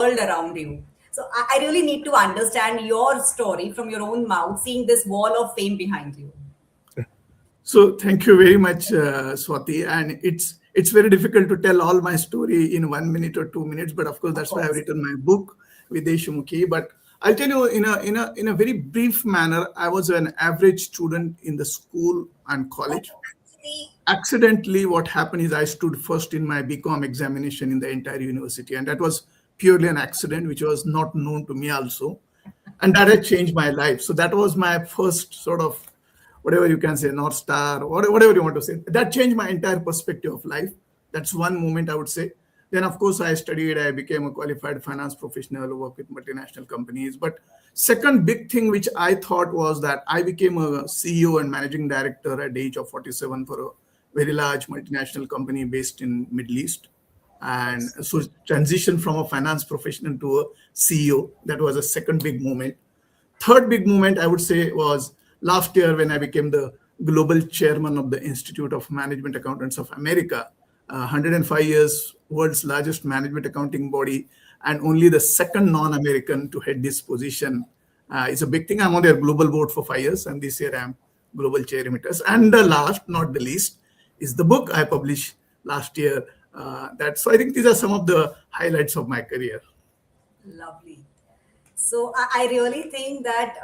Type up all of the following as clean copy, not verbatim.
world around you. So I really need to understand your story from your own mouth, seeing this wall of fame behind you. So thank you very much, Swati. And it's very difficult to tell all my story in 1 minute or 2 minutes. But of course, Of that's why I've course. written my book with Deshmukh. But I'll tell you in a very brief manner. I was an average student in the school and college. Accidentally, what happened is I stood first in my BCom examination in the entire university, and that was purely an accident, which was not known to me also, and that had changed my life. So that was my first sort of, whatever you can say, North Star, or whatever you want to say. That changed my entire perspective of life. That's one moment I would say. Then, of course, I studied. I became a qualified finance professional, work with multinational companies. But second big thing which I thought was that I became a CEO and managing director at the age of 47 for a very large multinational company based in Middle East. And so transition from a finance professional to a CEO, that was a second big moment. Third big moment, I would say, was last year when I became the global chairman of the Institute of Management Accountants of America, 105 years, world's largest management accounting body, and only the second non-American to head this position. It's a big thing. I'm on their global board for 5 years, and this year I'm global chair emeritus. And the last, not the least, is the book I published last year. So I think these are some of the highlights of my career. Lovely. So I really think that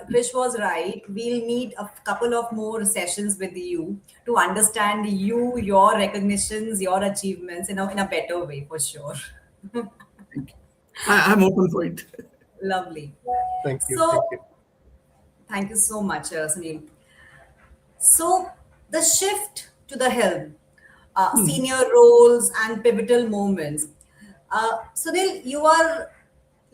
Krish was right. We'll need a couple of more sessions with you to understand you, your recognitions, your achievements in a better way for sure. Thank you. I'm open for it. Lovely. Thank you. Thank So you. thank you so much, Sunil. So the shift to the helm, senior roles and pivotal moments. Sunil, you are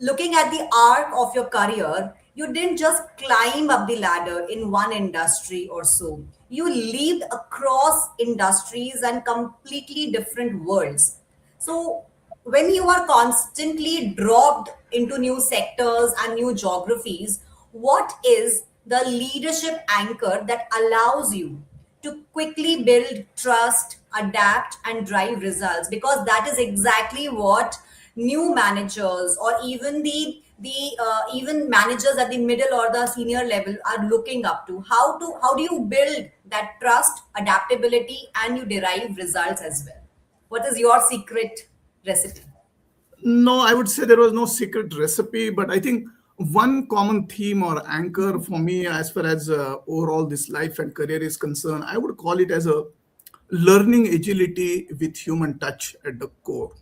looking at the arc of your career. You didn't just climb up the ladder in one industry or so. You lived across industries and completely different worlds. So when you are constantly dropped into new sectors and new geographies, what is the leadership anchor that allows you to quickly build trust, adapt, and drive results? Because that is exactly what new managers or even the even managers at the middle or the senior level are looking up to. How do you build that trust, adaptability, and you derive results as well? What is your secret recipe? No, I would say there was no secret recipe, but I think one common theme or anchor for me, as far as overall this life and career is concerned, I would call it as a learning agility with human touch at the core.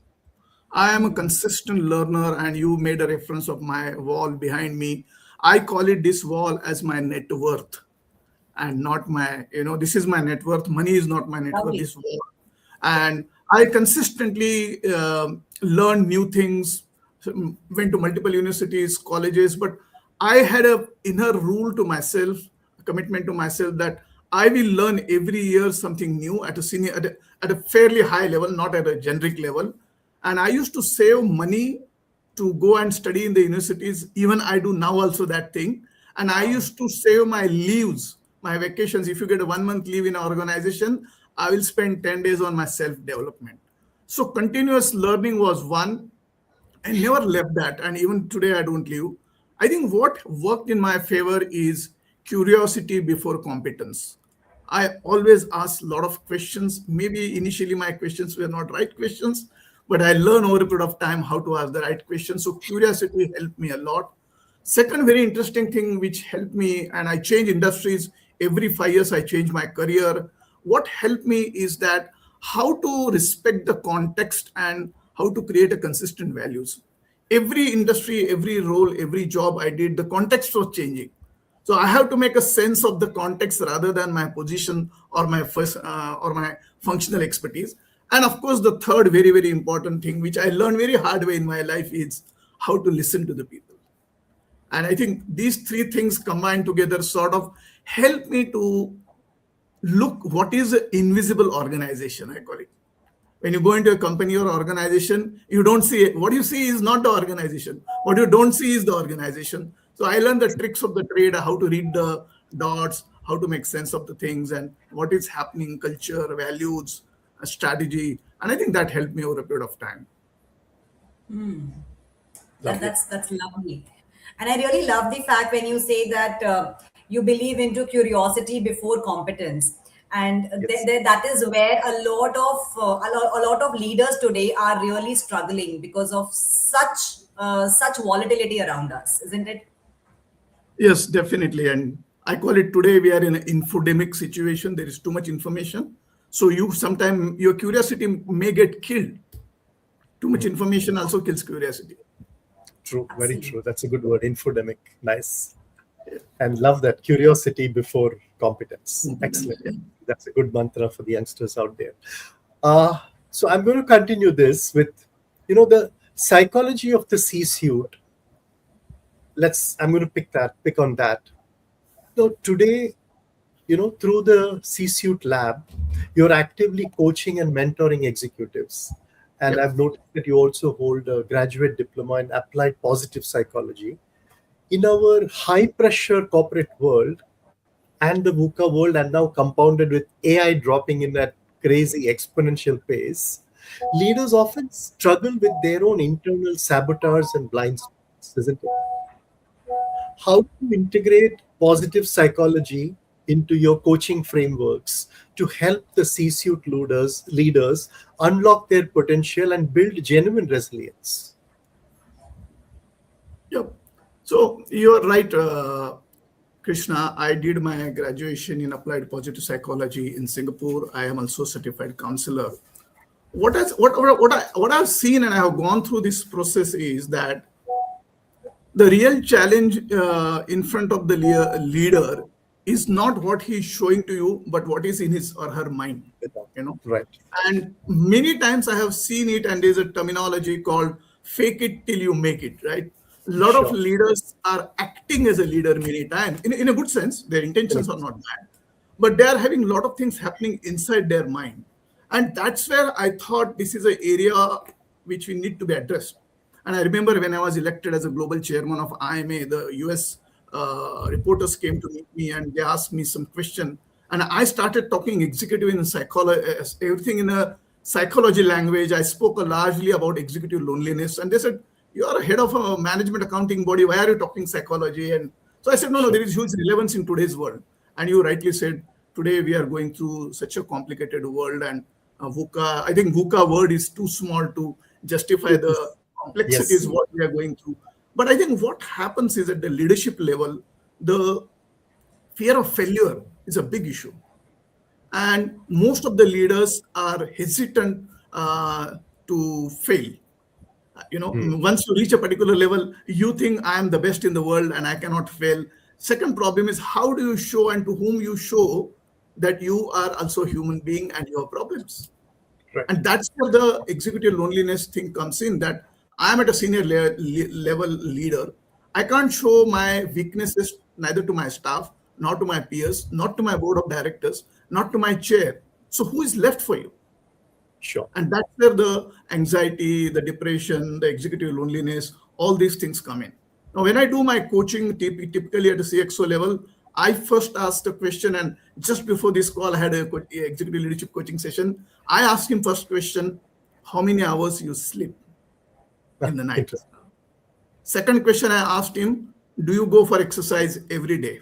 I am a consistent learner, and you made a reference of my wall behind me. I call it this wall as my net worth and not my, this is my net worth. Money is not my net worth, Lovely. this wall. And I consistently learned new things, went to multiple universities, colleges, but I had a inner rule to myself, a commitment to myself that I will learn every year something new at a senior, at a fairly high level, not at a generic level. And I used to save money to go and study in the universities. Even I do now also that thing. And I used to save my leaves, my vacations. If you get a 1 month leave in an organization, I will spend 10 days on my self-development. So continuous learning was one. I never left that. And even today, I don't leave. I think what worked in my favor is curiosity before competence. I always ask a lot of questions. Maybe initially my questions were not right questions, but I learned over a period of time how to ask the right questions. So curiosity helped me a lot. Second, very interesting thing which helped me, and I change industries every 5 years, I change my career. What helped me is that how to respect the context and how to create a consistent values. Every industry, every role, every job I did, the context was changing. So I have to make a sense of the context rather than my position or my first or my functional expertise. And of course, the third very, very important thing, which I learned very hard way in my life, is how to listen to the people. And I think these three things combined together sort of help me to look what is an invisible organization, I call it. When you go into a company or organization, you don't see it. What you see is not the organization. What you don't see is the organization. So I learned the tricks of the trade, how to read the dots, how to make sense of the things and what is happening, culture, values, strategy. And I think that helped me over a period of time. Lovely. That's lovely, and I really love the fact when you say that you believe into curiosity before competence, and Yes. that is where a lot of leaders today are really struggling because of such volatility around us, isn't it? Yes, definitely. And I call it today we are in an infodemic situation. There is too much information. So you sometimes your curiosity may get killed. Too much information also kills curiosity. True. Very true. Absolutely. That's a good word. Infodemic. Nice. And love that. Curiosity before competence. Confidence, Excellent. yeah. That's a good mantra for the youngsters out there. Uh, so I'm going to continue this with, the psychology of the C-suite. I'm going to pick on that. So today, through the C-suite lab, you're actively coaching and mentoring executives. And Yep. I've noticed that you also hold a graduate diploma in applied positive psychology. In our high pressure corporate world and the VUCA world, and now compounded with AI dropping in at crazy exponential pace, leaders often struggle with their own internal sabotage and blind spots, isn't it? How to integrate positive psychology into your coaching frameworks to help the C-suite leaders unlock their potential and build genuine resilience. Yep. So you're right, Krishna. I did my graduation in applied positive psychology in Singapore. I am also certified counselor. What I've seen and I have gone through this process is that the real challenge in front of the leader is not what he's showing to you, but what is in his or her mind. You know, Right. and many times I have seen it, and there's a terminology called "fake it till you make it." Right? A lot of Sure. leaders are acting as a leader many times in a good sense. Their In a intentions are good not sense. bad, but they are having a lot of things happening inside their mind, and that's where I thought this is an area which we need to be addressed. And I remember when I was elected as a global chairman of IMA, the US reporters came to meet me and they asked me some question. And I started talking executive in psychology, everything in a psychology language. I spoke largely about executive loneliness. And they said, "You are a head of a management accounting body. Why are you talking psychology?" And so I said, "No, no, Sure. there is huge relevance in today's world." And you rightly said, today we are going through such a complicated world. And VUCA, I think VUCA word is too small to justify It the is. complexities Yes. what we are going through. But I think what happens is at the leadership level, the fear of failure is a big issue. And most of the leaders are hesitant to fail. Hmm. Once you reach a particular level, you think I am the best in the world and I cannot fail. Second problem is how do you show and to whom you show that you are also a human being and you have problems. Right. And that's where the executive loneliness thing comes in, that I am at a senior level leader. I can't show my weaknesses neither to my staff, nor to my peers, not to my board of directors, not to my chair. So who is left for you? Sure. And that's where the anxiety, the depression, the executive loneliness, all these things come in. Now, when I do my coaching, typically at a CXO level, I first asked a question, and just before this call, I had a executive leadership coaching session. I asked him first question: how many hours you sleep in the night? Interesting. Second question I asked him: do you go for exercise every day?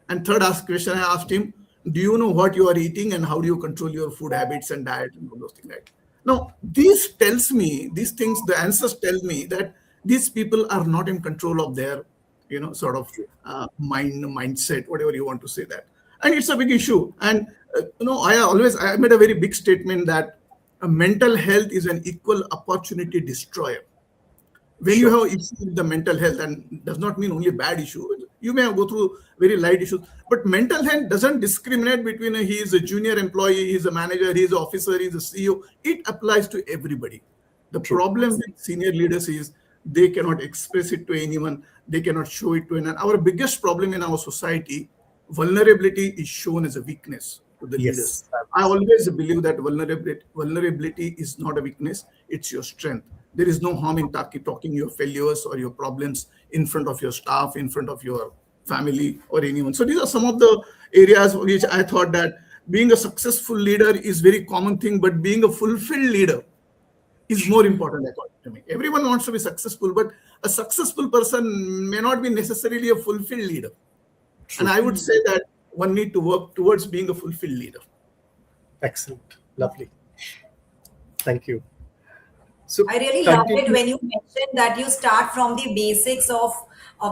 And third ask question I asked him, do you know what you are eating and how do you control your food habits and diet and all those things, right? Now, these things, the answers tell me that these people are not in control of their, sort of mindset, whatever you want to say that. And it's a big issue. And, I made a very big statement that mental health is an equal opportunity destroyer. When you Sure. have issues with the mental health, and does not mean only bad issue, you may go through very light issues, but mental health doesn't discriminate between he is a junior employee, he's a manager, he's an officer, he's a CEO. It applies to everybody. The True. problem with senior leaders is they cannot express it to anyone, they cannot show it to anyone. Our biggest problem in our society, vulnerability is shown as a weakness to the leaders. Yes. I always believe that vulnerability is not a weakness, it's your strength. There is no harm in talking your failures or your problems in front of your staff, in front of your family or anyone. So these are some of the areas which I thought that being a successful leader is very common thing, but being a fulfilled leader is more important according to me. Everyone wants to be successful, but a successful person may not be necessarily a fulfilled leader. And True. I would say that one need to work towards being a fulfilled leader. Excellent. Lovely. Thank you. So I really love it continue. when you mentioned that you start from the basics of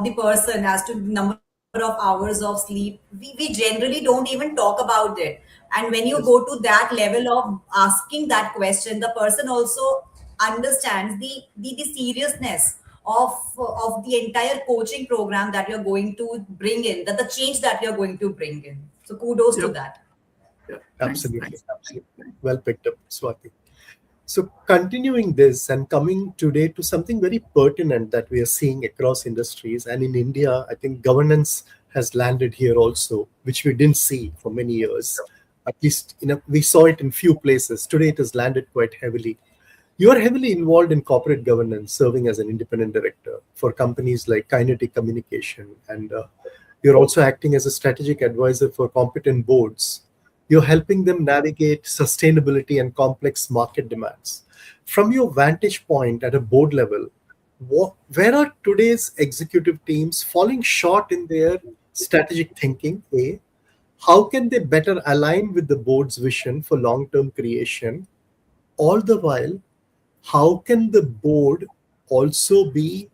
the person as to number of hours of sleep. We generally don't even talk about it. And when you go Yes. to that level of asking that question, the person also understands the seriousness of the entire coaching program that you're going to bring in, that the change that you're going to bring in. So kudos to Yep. that. Yeah. Thanks. Absolutely. Thanks. Absolutely. Well picked up, Swati. So, continuing this and coming today to something very pertinent that we are seeing across industries and in India, I think governance has landed here also, which we didn't see for many years. At least, we saw it in few places. Today, it has landed quite heavily. You are heavily involved in corporate governance, serving as an independent director for companies like Kinetic Communication, and you're also acting as a strategic advisor for competent boards. You're helping them navigate sustainability and complex market demands. From your vantage point at a board level, where are today's executive teams falling short in their strategic thinking? A, how can they better align with the board's vision for long term creation? All the while, how can the board also be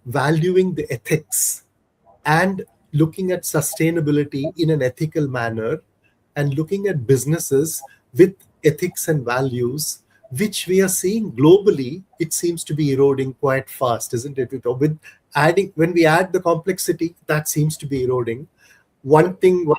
valuing the ethics and looking at sustainability in an ethical manner and looking at businesses with ethics and values, which we are seeing globally? It seems to be eroding quite fast, isn't it? With adding, when we add the complexity, that seems to be eroding. One thing,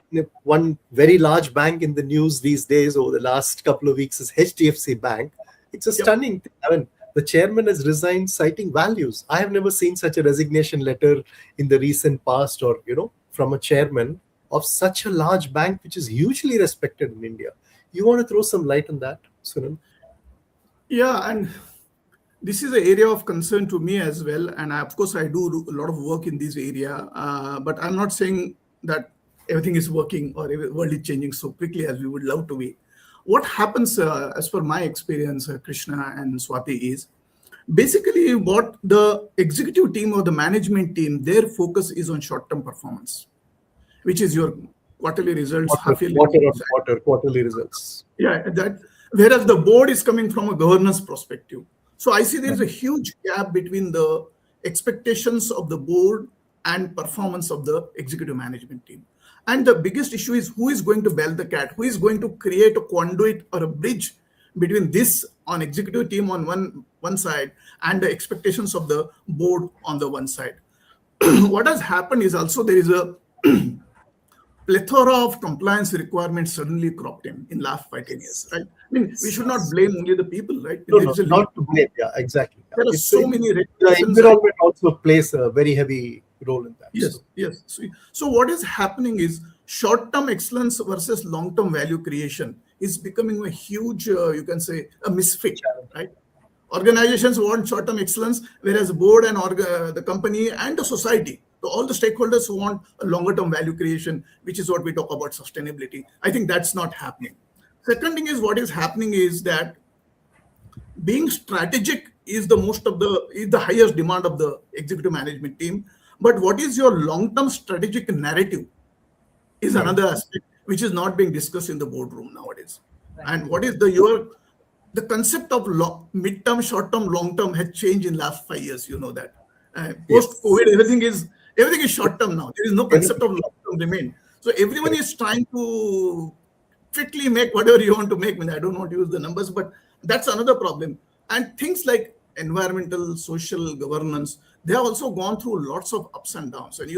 one very large bank in the news these days over the last couple of weeks is HDFC Bank. It's a Yep. stunning thing. I mean, the chairman has resigned citing values. I have never seen such a resignation letter in the recent past, or from a chairman of such a large bank, which is hugely respected in India. You want to throw some light on that, Sunil? Yeah, and this is an area of concern to me as well. And of course, I do a lot of work in this area. But I'm not saying that everything is working or the world is changing so quickly as we would love to be. What happens, as per my experience, Krishna and Swati, is basically what the executive team or the management team, their focus is on short-term performance, which is your quarterly results, half-yearly Quarter on results. quarter, quarterly results. Yeah, that, whereas the board is coming from a governance perspective. So I see there is a huge gap between the expectations of the board and performance of the executive management team. And the biggest issue is who is going to bell the cat, who is going to create a conduit or a bridge between this on executive team on one side and the expectations of the board on the one side. What has happened is also there is a plethora of compliance requirements suddenly cropped in last 5-10 years, right? I mean, we should not blame only the people, right? No, There no, is a not to blame. Yeah, exactly. Yeah. there are so many The regulations. environment also plays a very heavy role in that. Yes, yes. So what is happening is short-term excellence versus long-term value creation is becoming a huge, you can say, a misfit, right? Organizations want short-term excellence, whereas board and the company and the society, so all the stakeholders want a longer-term value creation, which is what we talk about sustainability. I think that's not happening. Second thing is what is happening is that being strategic is the highest demand of the executive management team. But what is your long-term strategic narrative is another aspect which is not being discussed in the boardroom nowadays. Right. And what is the concept of mid-term, short-term, long-term has changed in last 5 years. You know that post-COVID, everything is short-term now. There is no concept of long-term remain. So everyone is trying to quickly make whatever you want to make. I mean, I don't want to use the numbers, but that's another problem. And things like environmental, social governance, they have also gone through lots of ups and downs. And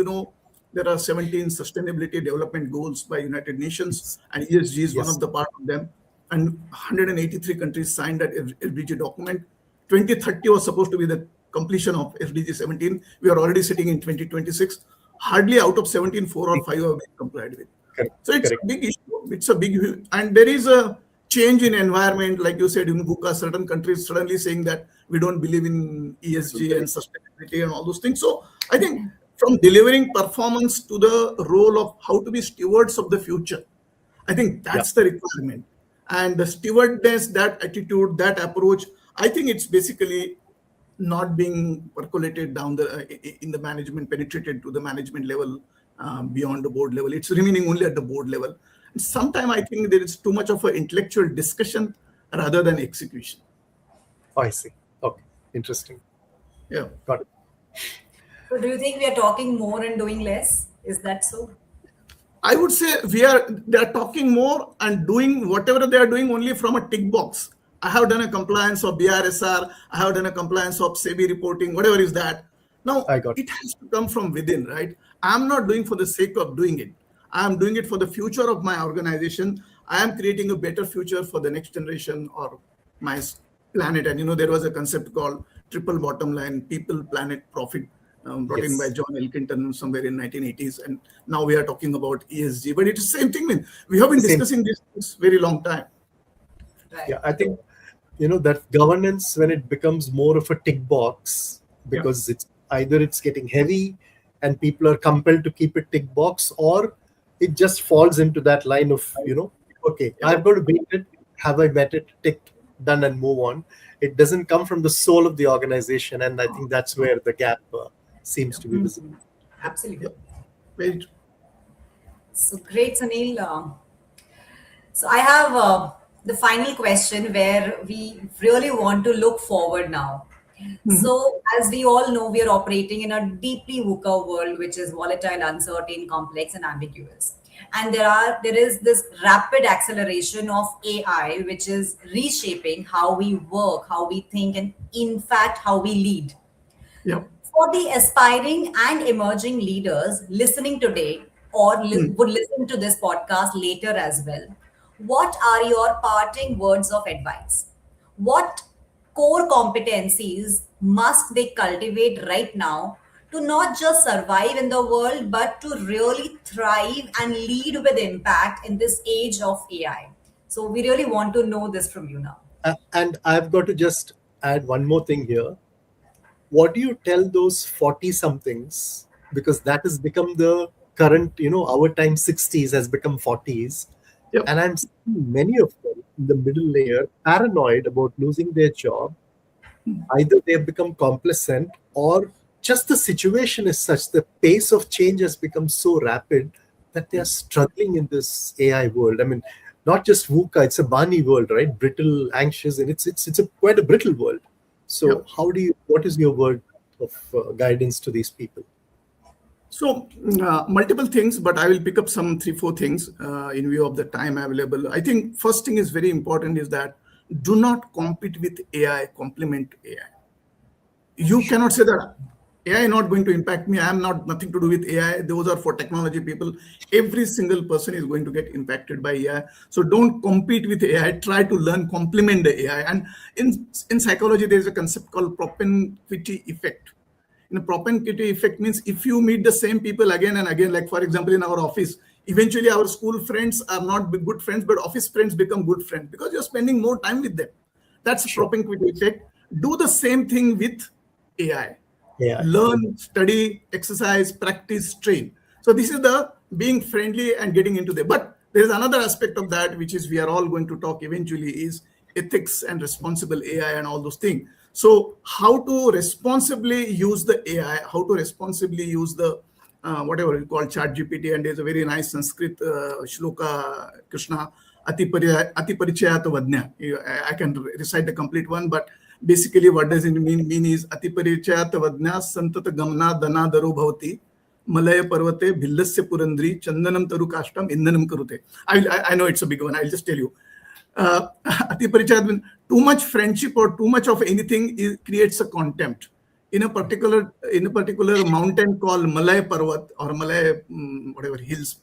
there are 17 sustainability development goals by United Nations, and ESG is one of the part of them. And 183 countries signed that SDG document. 2030 was supposed to be the completion of SDG 17. We are already sitting in 2026. Hardly out of 17, 4 or 5 have been complied with. So it's a big issue. It's a big, and there is a change in environment, like you said, in VUCA, certain countries suddenly saying that we don't believe in ESG and sustainability and all those things. So I think from delivering performance to the role of how to be stewards of the future, I think that's the requirement. and the stewardness, that attitude, that approach, I think it's basically not being percolated down in the management, penetrated to the management level, beyond the board level. It's remaining only at the board level. Sometimes I think there is too much of an intellectual discussion rather than execution. Oh, I see. Okay, interesting. Yeah. Got it. So, do you think we are talking more and doing less? Is that so? I would say they are talking more and doing whatever they are doing only from a tick box. I have done a compliance of BRSR, I have done a compliance of SEBI reporting, whatever is that. Now, I got it. it has to come from within, right? I'm not doing for the sake of doing it. I am doing it for the future of my organization. I am creating a better future for the next generation or my planet. And there was a concept called triple bottom line, people, planet, profit, brought in by Yes. John Elkington somewhere in 1980s, and now we are talking about ESG. But it's the same thing. I mean, we have been Same. discussing this since very long time. Right. Yeah, I think that governance, when it becomes more of a tick box, Yeah. because it's getting heavy and people are compelled to keep it tick box, or it just falls into that line of okay, Yeah. I've got to beat it, have I met it, tick, done, and move on. It doesn't come from the soul of the organization, and I think that's where the gap seems to be visible. Absolutely. Very true. So great, Sunil. So I have the final question where we really want to look forward now. So as we all know, we are operating in a deeply VUCA world, which is volatile, uncertain, complex, and ambiguous. And there is this rapid acceleration of AI, which is reshaping how we work, how we think, and in fact, how we lead. Yeah. For the aspiring and emerging leaders listening today or would listen to this podcast later as well, what are your parting words of advice? What core competencies must they cultivate right now to not just survive in the world, but to really thrive and lead with impact in this age of AI? So, we really want to know this from you now. And I've got to just add one more thing here. What do you tell those 40 somethings? Because that has become the current, our time 60s has become 40s. Yep. And I'm seeing many of them in the middle layer paranoid about losing their job. Either they have become complacent, or just the situation is such, the pace of change has become so rapid that they are struggling in this AI world. I mean, not just VUCA, it's a Bani world, right? Brittle, anxious, and it's quite a brittle world. So Yep. what is your word of guidance to these people? So, multiple things, but I will pick up some 3, 4 things in view of the time available. I think first thing is very important is that do not compete with AI, complement AI. You cannot say that AI is not going to impact me. I am not nothing to do with AI. Those are for technology people. Every single person is going to get impacted by AI. So don't compete with AI. Try to learn, complement the AI. And in psychology, there is a concept called propinquity effect. In a propinquity effect means if you meet the same people again and again, like for example, in our office, eventually our school friends are not good friends, but office friends become good friends because you're spending more time with them. That's a Sure. propinquity effect. Do the same thing with AI. Yeah. Learn, study, exercise, practice, train. So this is the being friendly and getting into there. But there is another aspect of that, which is we are all going to talk eventually, is ethics and responsible AI and all those things. So how to responsibly use the AI, how to responsibly use the whatever you call chat GPT, and there's a very nice Sanskrit shloka, Krishna, Atiparichayat Vadnya. I can recite the complete one, but basically what does it mean is Atiparichayat Vadnya Santata Gamna Dana Daru Bhavati Malaya Parvate Bhillasya Purandri Chandanam Taru Kashtam Indanam Karute. I know it's a big one, I'll just tell you. Ati Parichayat means too much friendship or too much of anything creates a contempt. In a particular mountain called Malay Parvat or Malay whatever hills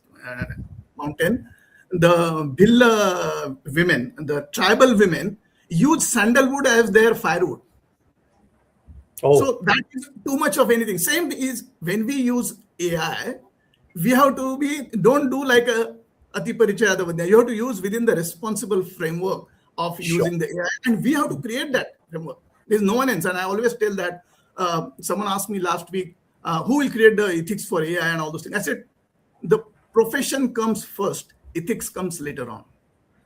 mountain, the Bhilla women, the tribal women, use sandalwood as their firewood. Oh, So that is too much of anything. Same is when we use AI, we have to don't do like a Ati Parichaya Vadnya. You have to use within the responsible framework of sure. using the AI, and we have to create that framework. There's no one else, and I always tell that. Someone asked me last week, who will create the ethics for AI and all those things. I said, the profession comes first, ethics comes later on.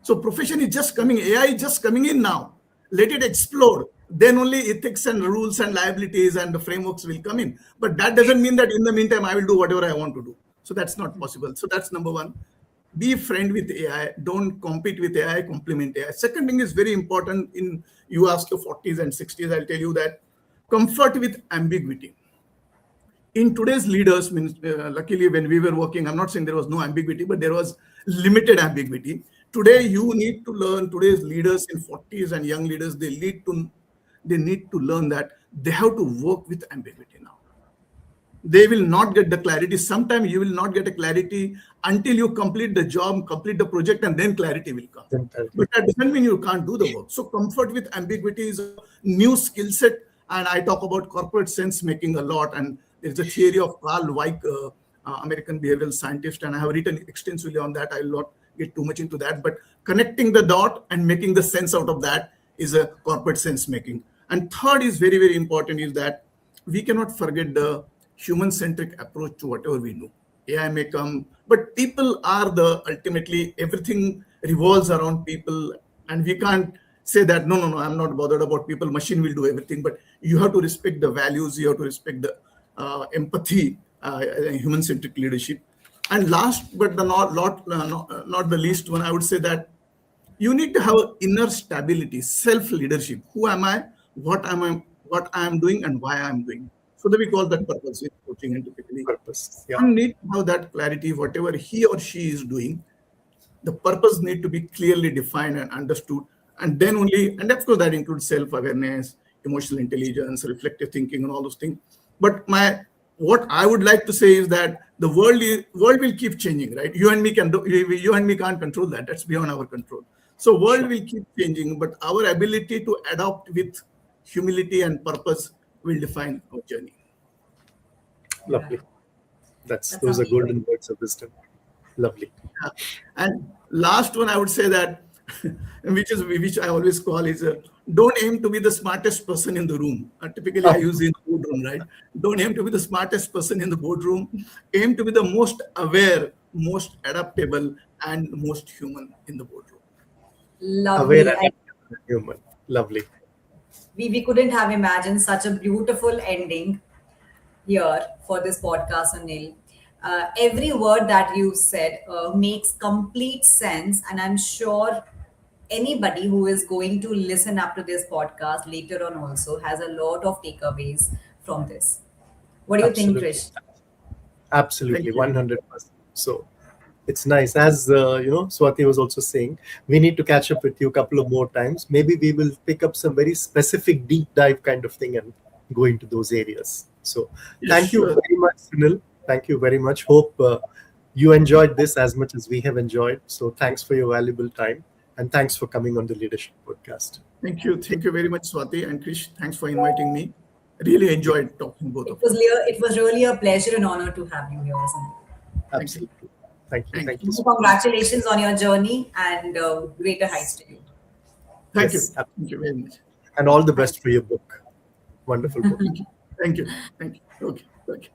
So profession is just coming, AI is just coming in now. Let it explode. Then only ethics and rules and liabilities and the frameworks will come in. But that doesn't mean that in the meantime I will do whatever I want to do. So that's not possible. So that's number one. Be friend with AI. Don't compete with AI. Complement AI. Second thing is very important. In you ask the 40s and 60s, I'll tell you that comfort with ambiguity. In today's leaders, means luckily when we were working, I'm not saying there was no ambiguity, but there was limited ambiguity. Today you need to learn, today's leaders in 40s and young leaders, they need to learn that they have to work with ambiguity now. They will not get the clarity. Sometimes you will not get a clarity until you complete the job, complete the project, and then clarity will come. But that doesn't mean you can't do the work. So comfort with ambiguity is a new skill set. And I talk about corporate sense making a lot. And there's a theory of Carl Weick, American behavioral scientist, and I have written extensively on that. I will not get too much into that. But connecting the dot and making the sense out of that is a corporate sense making. And third is very, very important is that we cannot forget the human-centric approach to whatever we do. AI may come, but people are the ultimately everything revolves around people, and we can't say that no, I'm not bothered about people. Machine will do everything, but you have to respect the values. You have to respect the empathy, human-centric leadership. And last but not the least one, I would say that you need to have inner stability, self-leadership. Who am I? What I am doing, and why I am doing. So that we call that purpose in coaching and typically. Purpose. Yeah. One need to have that clarity, whatever he or she is doing, the purpose need to be clearly defined and understood. And then only, and of course that includes self-awareness, emotional intelligence, reflective thinking, and all those things. But what I would like to say is that the world will keep changing, right? You and me can't control that. That's beyond our control. So world will keep changing, but our ability to adapt with humility and purpose will define our journey. Lovely. That's Those are amazing. golden words of wisdom. Lovely. Yeah. And last one, I would say that, which I always call is don't aim to be the smartest person in the room. Typically, I use in the boardroom, right? Don't aim to be the smartest person in the boardroom. Aim to be the most aware, most adaptable, and most human in the boardroom. Lovely. Aware and human. Lovely. We couldn't have imagined such a beautiful ending here for this podcast, Sunil. Every word that you said makes complete sense, and I'm sure anybody who is going to listen up to this podcast later on also has a lot of takeaways from this. What do you think, Absolutely. Krish? Absolutely. Thank you. 100%. So it's nice. As Swati was also saying, we need to catch up with you a couple of more times. Maybe we will pick up some very specific deep dive kind of thing and go into those areas. So Yes, thank you sure. very much, Sunil. Thank you very much. Hope you enjoyed this as much as we have enjoyed. So thanks for your valuable time, and thanks for coming on the Leadership Podcast. Thank you. Thank you very much, Swati and Krish. Thanks for inviting me. Really enjoyed talking both of you. It was really a pleasure and honor to have you here, Sunil. Absolutely. Thank you. Thank Thank you. you. So Congratulations on your journey and greater heights to you. Thank Yes, you. Thank you very much. And all the best for your book. Wonderful book. Thank you. Thank you. Thank you. Okay. Okay.